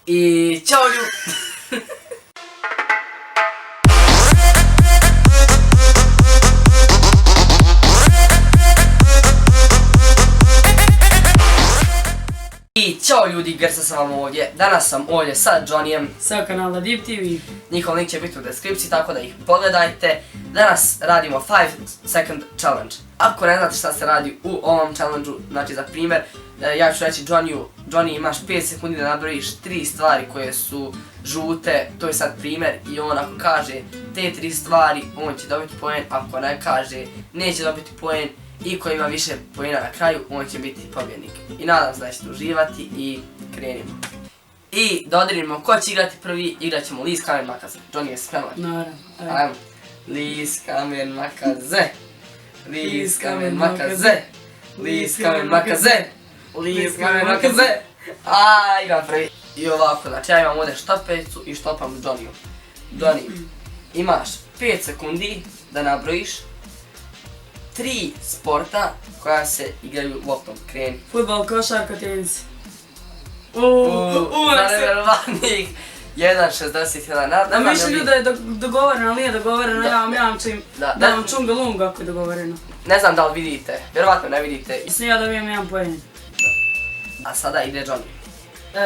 I ćao ljudi! I ćao ljudi, Grca sam vam ovdje. Danas sam ovdje sa Johnnyem sa kanala Deep TV. Njihov link će biti u deskripciji, tako da ih pogledajte. Danas radimo 5 second challenge. Ako ne znate šta se radi u ovom challenge-u, znači za primjer, ja ću reći Johnny imaš 5 sekundi da nabrojiš 3 stvari koje su žute, to je sad primjer, i on ako kaže te 3 stvari, on će dobiti poen, ako ne kaže, neće dobiti poen, i ko ima više poena na kraju, on će biti pobjednik. I nadam se da ćete uživati i krenimo. I da odredimo ko će igrati prvi, igrat ćemo Lis, kamen, makaze. Johnny je spreman? Naravno. Ajmo. Lis, kamen, makaze. Lis, kamen, makaze. Lis, kamen, makaze. Lis, kamen, makaze. Igram prvi. I ovako, znači ja imam ovdje štopericu i štopam Johnny. Johnny, imaš 5 sekundi da nabrojiš 3 sporta koja se igraju loptom. Kreni. Fudbal, košarka, tenis. Na nevjerovatnih 1.61. A više ljuda je dogovoreno, ali nije dogovoreno, ja vam jamčim da vam čunga lunga ako je dogovoreno. Ne znam da li vidite, vjerovatno ne vidite. Mislim ja dobijem 1 poen. A sada ide Johnny.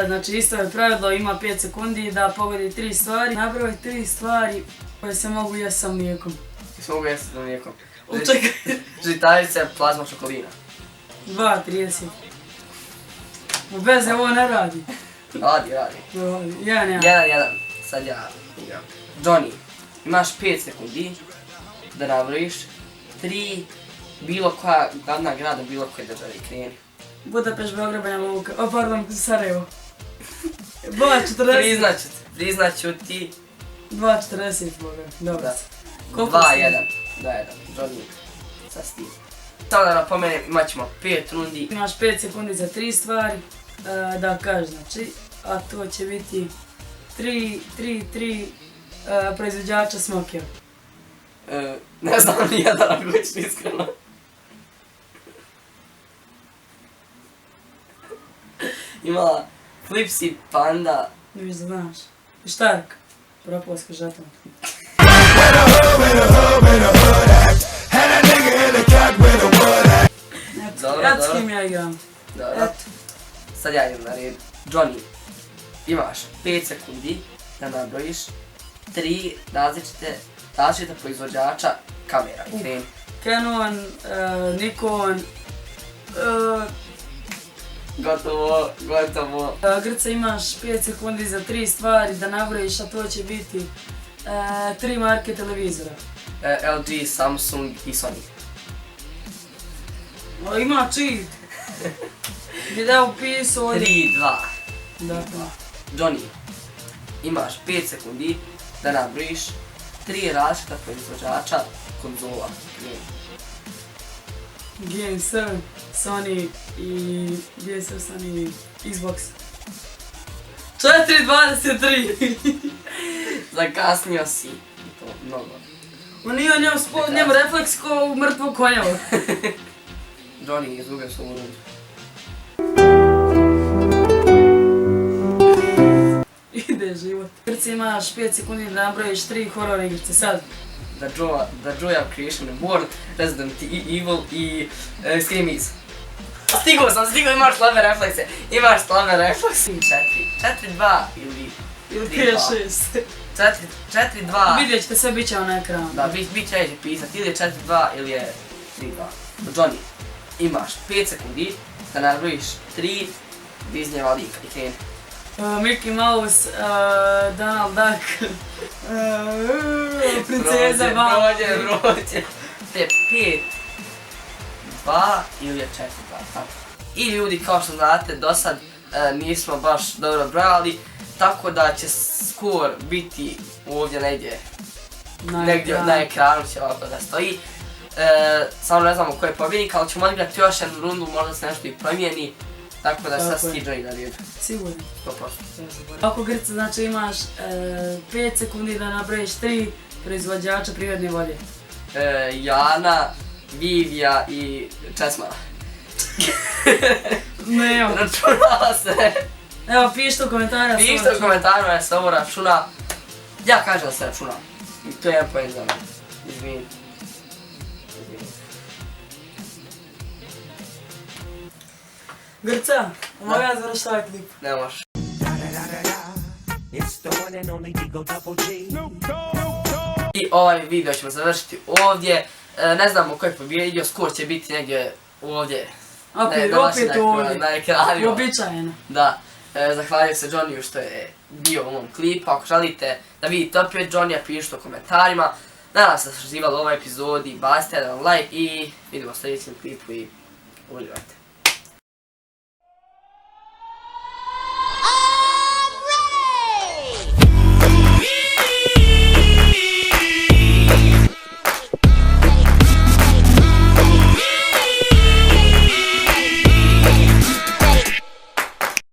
Znači isto je pravilo, ima 5 sekundi da pogodi 3 stvari. Nabroji 3 stvari koje se mogu jesti sa mlijekom. Se mogu jesti sa mlijekom. Čekaj. Žitarice, plazma, šokolina. 2.30. Bez ovo ne radi. Radi. 1-1. 1-1. Sad ja igram. Johnny, imaš 5 sekundi da nabrojiš 3 bilo koja glavna grada bilo koje države. Kreni. Budapešt, Beograd, Banja Luka. Sarajevo. 2.40. Priznaću ti. 2.40 Boga. Dobro. 2-1. Johnny, sa s tim. Samo da napomenem, imat ćemo 5 rundi. Imaš 5 sekundi za 3 stvari da kažeš, znači, a to će biti 3 proizvođača smokija. Ne znam nijedan ako ćeš iskreno. Ima Flipsi, Panda. Ne viš da znaš. Štark. Propolska žetva. Eto s kim ja igram. Dobro. Sad ja idem na red. Johnny, imaš 5 sekundi da nabrojiš 3 različita proizvođača kamera. Kreni. Canon, Nikon. Gotovo. Grca, imaš 5 sekundi za 3 stvari da nabrojiš, a to će biti 3 marke televizora. LG, Samsung i Sony. Ima cheat. Gdje da upisao ovdje. 3-2. Dakle. Johnny, imaš 5 sekundi da nabrojiš 3 različita proizvođača konzola. Game 7, Sony i GSR Sony Xbox. 4.23. Zakasnio si. To mnogo. Ma nije on njemu refleks ko u mrtvog konja. Johnny, izgubio sam u rundu. Ide život. Grci, imaš 5 sekundi da nabrojiš 3 horror igrice sad. The Joy of Creation and World, Resident Evil i Scream. Stigao, imaš slabe reflekse. 4-2 ili 5-6. 4-2. Vidjet ćete sve, bit će na ekranu. Da, bit će pisati ili je 4-2 ili je 3-2. Johnny, imaš 5 sekundi da nabrojiš 3 Disneyjeva lika i kreni. Mickey Mouse, Donald Duck, princeza Vala. Prođe. Te 5-2 ili je 4-2. I ljudi, kao što znate, do sad nismo baš dobro brojali, tako da će skor biti ovdje negdje na ekranu će ovako da stoji. Samo ne znamo ko je pobjednik, ali ćemo odigrati još jednu rundu, možda se nešto i promijeni. Tako da sad si Johnny na redu. Sigurno. 100%. Ako Grca, znači imaš 5 sekundi da nabrojiš 3 proizvođača prirodne vode. Jana, Vivija i Česmana. Ne, Računala se. Evo, pišite u komentarima. Pišite u komentarima da se ovo računa. Ja kažem da se računa. I to je jedan poen za mene. Izvini. Grca, mogu ja završavati klip? Ne možeš. I ovaj video ćemo završiti ovdje. Ne znamo koji pobjedio, skor će biti negdje ovdje. Opet ovdje. Na ekranu. Uobičajeno. Da. Zahvaljujem se Johnny što je bio u ovom klipu. Ako želite da vidite opet Johnny, pišite u komentarima. Nadam se da ste uživali u ovoj epizodi. Bacite jedan like i vidimo u sljedećem klipu i uživajte.